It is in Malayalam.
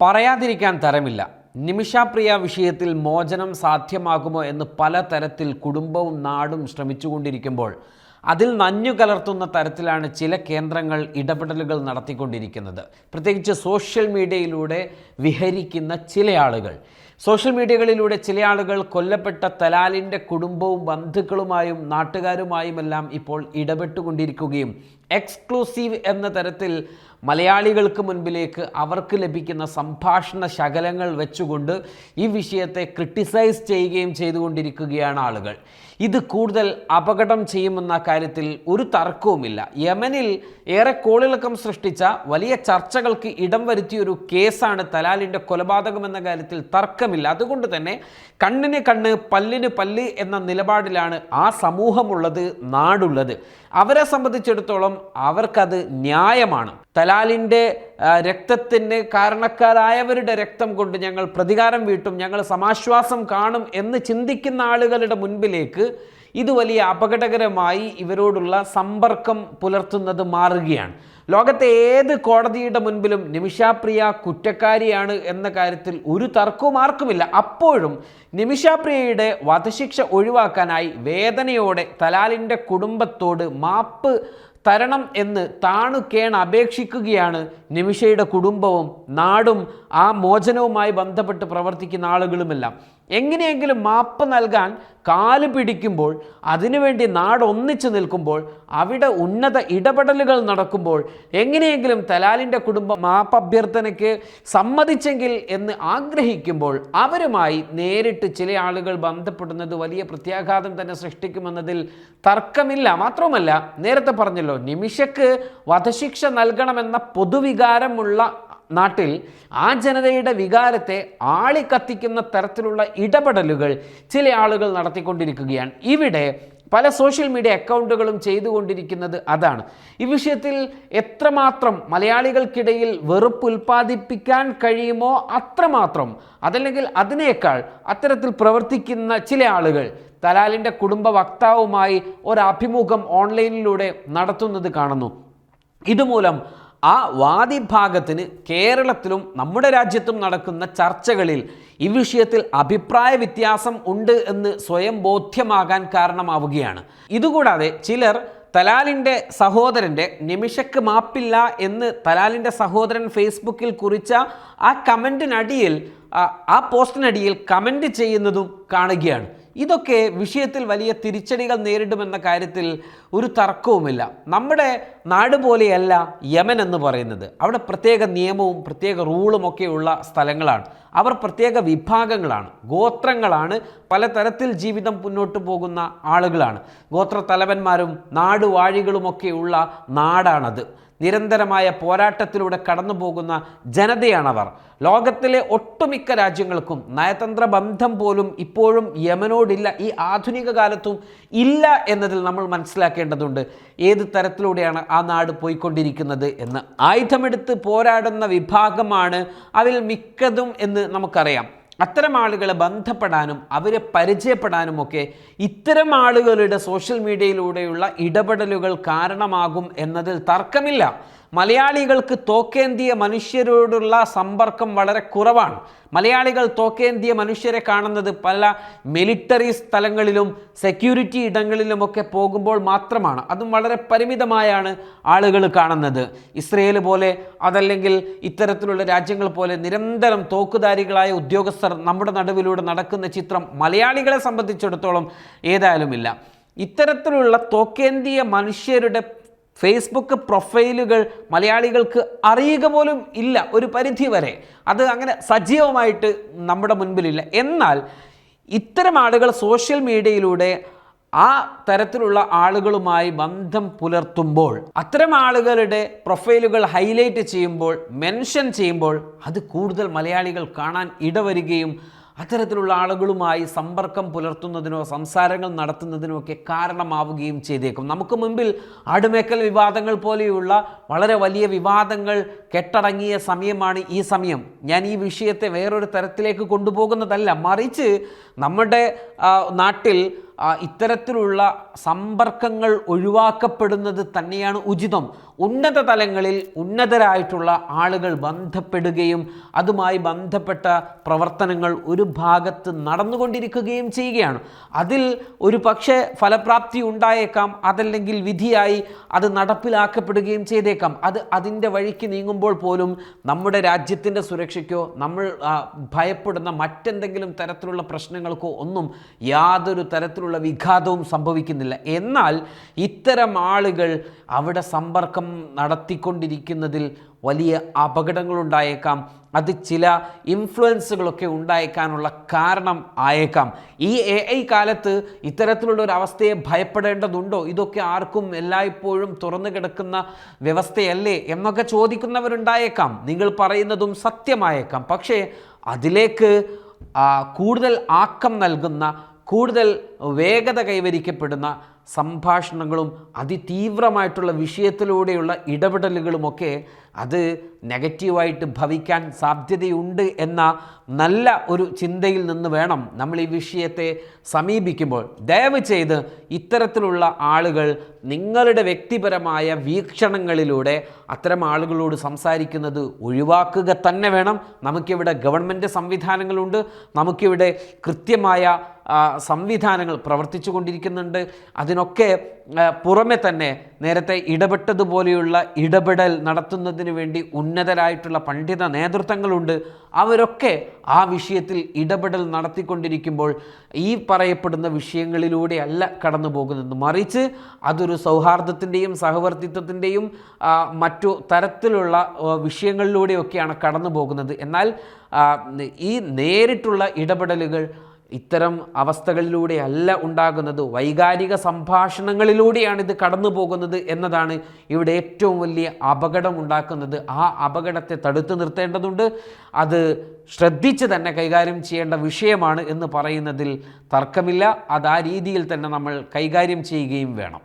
പറയാതിരിക്കാൻ തരമില്ല. നിമിഷാപ്രിയ വിഷയത്തിൽ മോചനം സാധ്യമാകുമോ എന്ന് പലതരത്തിൽ കുടുംബവും നാടും ശ്രമിച്ചുകൊണ്ടിരിക്കുമ്പോൾ അതിൽ നഞ്ഞു കലർത്തുന്ന തരത്തിലാണ് ചില കേന്ദ്രങ്ങൾ ഇടപെടലുകൾ നടത്തിക്കൊണ്ടിരിക്കുന്നത്. പ്രത്യേകിച്ച് സോഷ്യൽ മീഡിയയിലൂടെ വിഹരിക്കുന്ന ചില ആളുകൾ. സോഷ്യൽ മീഡിയകളിലൂടെ ചില ആളുകൾ കൊല്ലപ്പെട്ട തലാലിൻ്റെ കുടുംബവും ബന്ധുക്കളുമായും നാട്ടുകാരുമായുമെല്ലാം ഇപ്പോൾ ഇടപെട്ടുകൊണ്ടിരിക്കുകയും എക്സ്ക്ലൂസീവ് എന്ന തരത്തിൽ മലയാളികൾക്ക് മുൻപിലേക്ക് അവർക്ക് ലഭിക്കുന്ന സംഭാഷണ ശകലങ്ങൾ വെച്ചുകൊണ്ട് ഈ വിഷയത്തെ ക്രിട്ടിസൈസ് ചെയ്യുകയും ചെയ്തുകൊണ്ടിരിക്കുകയാണ് ആളുകൾ. ഇത് കൂടുതൽ അപകടം ചെയ്യുമെന്ന കാര്യത്തിൽ ഒരു തർക്കവുമില്ല. യമനിൽ ഏറെ കോളിളക്കം സൃഷ്ടിച്ച വലിയ ചർച്ചകൾക്ക് ഇടം വരുത്തിയൊരു കേസാണ് തലാലിൻ്റെ കൊലപാതകം എന്ന കാര്യത്തിൽ തർക്കമില്ല. അതുകൊണ്ട് തന്നെ കണ്ണിന് കണ്ണ് പല്ലിന് പല്ല് എന്ന നിലപാടിലാണ് ആ സമൂഹമുള്ളത്, നാടുള്ളത്. അവരെ സംബന്ധിച്ചിടത്തോളം അവർക്കത് ന്യായമാണ്. തലാലിൻ്റെ രക്തത്തിന് കാരണക്കാരായവരുടെ രക്തം കൊണ്ട് ഞങ്ങൾ പ്രതികാരം വീട്ടും, ഞങ്ങൾ സമാശ്വാസം കാണും എന്ന് ചിന്തിക്കുന്ന ആളുകളുടെ മുൻപിലേക്ക് ഇത് വലിയ അപകടകരമായി ഇവരോടുള്ള സമ്പർക്കം പുലർത്തുന്നത് മാറുകയാണ്. ലോകത്തെ ഏത് കോടതിയുടെ മുൻപിലും നിമിഷാപ്രിയ കുറ്റക്കാരിയാണ് എന്ന കാര്യത്തിൽ ഒരു തർക്കവും ആർക്കുമില്ല. അപ്പോഴും നിമിഷാപ്രിയയുടെ വധശിക്ഷ ഒഴിവാക്കാനായി വേദനയോടെ തലാലിൻ്റെ കുടുംബത്തോട് മാപ്പ് തരണം എന്ന് താണുകേണ് അപേക്ഷിക്കുകയാണ് നിമിഷയുടെ കുടുംബവും നാടും ആ മോചനവുമായി ബന്ധപ്പെട്ട് പ്രവർത്തിക്കുന്ന ആളുകളുമെല്ലാം. എങ്ങനെയെങ്കിലും മാപ്പ് നൽകാൻ കാല് പിടിക്കുമ്പോൾ, അതിനുവേണ്ടി നാട് ഒന്നിച്ചു നിൽക്കുമ്പോൾ, അവിടെ ഉന്നത ഇടപെടലുകൾ നടക്കുമ്പോൾ, എങ്ങനെയെങ്കിലും തലാലിൻ്റെ കുടുംബം മാപ്പ് അഭ്യർത്ഥനയ്ക്ക് സമ്മതിച്ചെങ്കിൽ എന്ന് ആഗ്രഹിക്കുമ്പോൾ അവരുമായി നേരിട്ട് ചില ആളുകൾ ബന്ധപ്പെടുന്നത് വലിയ പ്രത്യാഘാതം തന്നെ സൃഷ്ടിക്കുമെന്നതിൽ തർക്കമില്ല. മാത്രവുമല്ല, നേരത്തെ പറഞ്ഞല്ലോ, നിമിഷയ്ക്ക് വധശിക്ഷ നൽകണമെന്ന പൊതുവികാരമുള്ള നാട്ടിൽ ആ ജനതയുടെ വികാരത്തെ ആളിക്കത്തിക്കുന്ന തരത്തിലുള്ള ഇടപെടലുകൾ ചില ആളുകൾ നടത്തിക്കൊണ്ടിരിക്കുകയാണ്. ഇവിടെ പല സോഷ്യൽ മീഡിയ അക്കൗണ്ടുകളും ചെയ്തുകൊണ്ടിരിക്കുന്നത് അതാണ്. ഈ വിഷയത്തിൽ എത്രമാത്രം മലയാളികൾക്കിടയിൽ വെറുപ്പ് ഉൽപ്പാദിപ്പിക്കാൻ കഴിയുമോ അത്രമാത്രം, അതല്ലെങ്കിൽ അതിനേക്കാൾ അത്തരത്തിൽ പ്രവർത്തിക്കുന്ന ചില ആളുകൾ തലാലിൻ്റെ കുടുംബ വക്താവുമായി ഒരഭിമുഖം ഓൺലൈനിലൂടെ നടത്തുന്നത് കാണുന്നു. ഇതുമൂലം ആ വാദിഭാഗത്തിന് കേരളത്തിലും നമ്മുടെ രാജ്യത്തും നടക്കുന്ന ചർച്ചകളിൽ ഈ വിഷയത്തിൽ അഭിപ്രായ വ്യത്യാസം ഉണ്ട് എന്ന് സ്വയം ബോധ്യമാകാൻ കാരണമാവുകയാണ്. ഇതുകൂടാതെ ചിലർ തലാലിൻ്റെ സഹോദരൻ്റെ നിമിഷയ്ക്ക് മാപ്പില്ല എന്ന് തലാലിൻ്റെ സഹോദരൻ ഫേസ്ബുക്കിൽ കുറിച്ച ആ കമൻറ്റിനടിയിൽ, ആ പോസ്റ്റിനടിയിൽ കമൻറ്റ് ചെയ്യുന്നതും കാണുകയാണ്. ഇതൊക്കെ വിഷയത്തിൽ വലിയ തിരിച്ചടികൾ നേരിടുമെന്ന കാര്യത്തിൽ ഒരു തർക്കവുമില്ല. നമ്മുടെ നാട് പോലെയല്ല യമൻ എന്ന് പറയുന്നത്. അവിടെ പ്രത്യേക നിയമവും പ്രത്യേക റൂളും ഒക്കെയുള്ള സ്ഥലങ്ങളാണ്. അവർ പ്രത്യേക വിഭാഗങ്ങളാണ്, ഗോത്രങ്ങളാണ്, പലതരത്തിൽ ജീവിതം മുന്നോട്ട് പോകുന്ന ആളുകളാണ്. ഗോത്ര തലവന്മാരും നാടുവാഴികളുമൊക്കെയുള്ള നാടാണത്. നിരന്തരമായ പോരാട്ടത്തിലൂടെ കടന്നു പോകുന്ന ജനതയാണവർ. ലോകത്തിലെ ഒട്ടുമിക്ക രാജ്യങ്ങൾക്കും നയതന്ത്ര ബന്ധം പോലും ഇപ്പോഴും യമനോടില്ല, ഈ ആധുനിക കാലത്തും ഇല്ല എന്നതിൽ നമ്മൾ മനസ്സിലാക്കേണ്ടതുണ്ട്. ഏത് തരത്തിലൂടെയാണ് ആ നാട് പോയിക്കൊണ്ടിരിക്കുന്നത് എന്ന്. ആയുധമെടുത്ത് പോരാടുന്ന വിഭാഗമാണ് അതിൽ മിക്കതും എന്ന് നമുക്കറിയാം. അത്തരം ആളുകളെ ബന്ധപ്പെടാനും അവരെ പരിചയപ്പെടാനുമൊക്കെ ഇത്തരം ആളുകളുടെ സോഷ്യൽ മീഡിയയിലൂടെയുള്ള ഇടപെടലുകൾ കാരണമാകും എന്നതിൽ തർക്കമില്ല. മലയാളികൾക്ക് തോക്കേന്തിയ മനുഷ്യരോടുള്ള സമ്പർക്കം വളരെ കുറവാണ്. മലയാളികൾ തോക്കേന്തിയ മനുഷ്യരെ കാണുന്നത് പല മിലിറ്ററി സ്ഥലങ്ങളിലും സെക്യൂരിറ്റി ഇടങ്ങളിലുമൊക്കെ പോകുമ്പോൾ മാത്രമാണ്. അതും വളരെ പരിമിതമായാണ് ആളുകൾ കാണുന്നത്. ഇസ്രയേൽ പോലെ, അതല്ലെങ്കിൽ ഇത്തരത്തിലുള്ള രാജ്യങ്ങൾ പോലെ നിരന്തരം തോക്കുധാരികളായ ഉദ്യോഗസ്ഥർ നമ്മുടെ നടുവിലൂടെ നടക്കുന്ന ചിത്രം മലയാളികളെ സംബന്ധിച്ചിടത്തോളം ഏതായാലുമില്ല. ഇത്തരത്തിലുള്ള തോക്കേന്തിയ മനുഷ്യരുടെ ഫേസ്ബുക്ക് പ്രൊഫൈലുകൾ മലയാളികൾക്ക് അറിയുക പോലും ഇല്ല ഒരു പരിധി വരെ. അത് അങ്ങനെ സജീവമായിട്ട് നമ്മുടെ മുൻപിലില്ല. എന്നാൽ ഇത്തരം ആളുകൾ സോഷ്യൽ മീഡിയയിലൂടെ ആ തരത്തിലുള്ള ആളുകളുമായി ബന്ധം പുലർത്തുമ്പോൾ, അത്തരം ആളുകളുടെ പ്രൊഫൈലുകൾ ഹൈലൈറ്റ് ചെയ്യുമ്പോൾ, മെൻഷൻ ചെയ്യുമ്പോൾ അത് കൂടുതൽ മലയാളികൾ കാണാൻ ഇടവരികയും അത്തരത്തിലുള്ള ആളുകളുമായി സമ്പർക്കം പുലർത്തുന്നതിനോ സംസാരങ്ങൾ നടത്തുന്നതിനോ ഒക്കെ കാരണമാവുകയും ചെയ്തേക്കും. നമുക്ക് മുൻപിൽ ആടുമേക്കൽ വിവാദങ്ങൾ പോലെയുള്ള വളരെ വലിയ വിവാദങ്ങൾ കെട്ടടങ്ങിയ സമയമാണ് ഈ സമയം. ഞാൻ ഈ വിഷയത്തെ വേറൊരു തരത്തിലേക്ക് കൊണ്ടുപോകുന്നതല്ല, മറിച്ച് നമ്മുടെ നാട്ടിൽ ഇത്തരത്തിലുള്ള സമ്പർക്കങ്ങൾ ഒഴിവാക്കപ്പെടുന്നത് തന്നെയാണ് ഉചിതം. ഉന്നത തലങ്ങളിൽ ഉന്നതരായിട്ടുള്ള ആളുകൾ ബന്ധപ്പെടുകയും അതുമായി ബന്ധപ്പെട്ട പ്രവർത്തനങ്ങൾ ഒരു ഭാഗത്ത് നടന്നുകൊണ്ടിരിക്കുകയും ചെയ്യുകയാണ്. അതിൽ ഒരു പക്ഷേ ഫലപ്രാപ്തി ഉണ്ടായേക്കാം, അതല്ലെങ്കിൽ വിധിയായി അത് നടപ്പിലാക്കപ്പെടുകയും ചെയ്തേക്കാം. അത് അതിൻ്റെ വഴിക്ക് നീങ്ങുമ്പോൾ പോലും നമ്മുടെ രാജ്യത്തിൻ്റെ സുരക്ഷയ്ക്കോ നമ്മൾ ഭയപ്പെടുന്ന മറ്റെന്തെങ്കിലും തരത്തിലുള്ള പ്രശ്നങ്ങൾക്കോ ഒന്നും യാതൊരു തരത്തിലുള്ള വിഘാതവും സംഭവിക്കുന്നില്ല. എന്നാൽ ഇത്തരം ആളുകൾ അവിടെ സമ്പർക്കം നടത്തിക്കൊണ്ടിരിക്കുന്നതിൽ വലിയ അപകടങ്ങളുണ്ടായേക്കാം. അത് ചില ഇൻഫ്ലുവൻസുകളൊക്കെ ഉണ്ടായേക്കാനുള്ള കാരണം ആയേക്കാം. ഈ AI കാലത്ത് ഇത്തരത്തിലുള്ള ഒരു അവസ്ഥയെ ഭയപ്പെടേണ്ടതുണ്ടോ? ഇതൊക്കെ ആർക്കും എല്ലായ്പ്പോഴും തുറന്നു കിടക്കുന്ന വ്യവസ്ഥയല്ലേ എന്നൊക്കെ ചോദിക്കുന്നവരുണ്ടായേക്കാം. നിങ്ങൾ പറയുന്നതും സത്യമായേക്കാം. പക്ഷേ അതിലേക്ക് കൂടുതൽ ആക്കം നൽകുന്ന, കൂടുതൽ വേഗത കൈവരിക്കപ്പെടുന്ന സംഭാഷണങ്ങളും അതിതീവ്രമായിട്ടുള്ള വിഷയത്തിലൂടെയുള്ള ഇടപെടലുകളുമൊക്കെ അത് നെഗറ്റീവായിട്ട് ഭവിക്കാൻ സാധ്യതയുണ്ട് എന്ന നല്ല ഒരു ചിന്തയിൽ നിന്ന് വേണം നമ്മൾ ഈ വിഷയത്തെ സമീപിക്കുമ്പോൾ. ദയവ് ചെയ്ത് ഇത്തരത്തിലുള്ള ആളുകൾ നിങ്ങളുടെ വ്യക്തിപരമായ വീക്ഷണങ്ങളിലൂടെ അത്തരം ആളുകളോട് സംസാരിക്കുന്നത് ഒഴിവാക്കുക തന്നെ വേണം. നമുക്കിവിടെ ഗവൺമെൻറ് സംവിധാനങ്ങളുണ്ട്, നമുക്കിവിടെ കൃത്യമായ സംവിധാനങ്ങൾ പ്രവർത്തിച്ചു കൊണ്ടിരിക്കുന്നുണ്ട്. അതിനൊക്കെ പുറമെ തന്നെ നേരത്തെ ഇടപെട്ടതുപോലെയുള്ള ഇടപെടൽ നടത്തുന്നതിന് വേണ്ടി ഉന്നതരായിട്ടുള്ള പണ്ഡിത നേതൃത്വങ്ങളുണ്ട്. അവരൊക്കെ ആ വിഷയത്തിൽ ഇടപെടൽ നടത്തിക്കൊണ്ടിരിക്കുമ്പോൾ ഈ പറയപ്പെടുന്ന വിഷയങ്ങളിലൂടെ അല്ല കടന്നു പോകുന്നത്, മറിച്ച് അതൊരു സൗഹാർദ്ദത്തിൻ്റെയും സഹവർത്തിത്വത്തിൻ്റെയും മറ്റു തരത്തിലുള്ള വിഷയങ്ങളിലൂടെയൊക്കെയാണ് കടന്നു പോകുന്നത്. എന്നാൽ ഈ നേരിട്ടുള്ള ഇടപെടലുകൾ ഇത്തരം അവസ്ഥകളിലൂടെ അല്ല ഉണ്ടാകുന്നത്, വൈകാരിക സംഭാഷണങ്ങളിലൂടെയാണ് ഇത് കടന്നു പോകുന്നത് എന്നതാണ് ഇവിടെ ഏറ്റവും വലിയ അപകടം ഉണ്ടാക്കുന്നത്. ആ അപകടത്തെ തടുത്തു നിർത്തേണ്ടതുണ്ട്. അത് ശ്രദ്ധിച്ച് തന്നെ കൈകാര്യം ചെയ്യേണ്ട വിഷയമാണ് എന്ന് പറയുന്നതിൽ തർക്കമില്ല. അത് ആ രീതിയിൽ തന്നെ നമ്മൾ കൈകാര്യം ചെയ്യുകയും വേണം.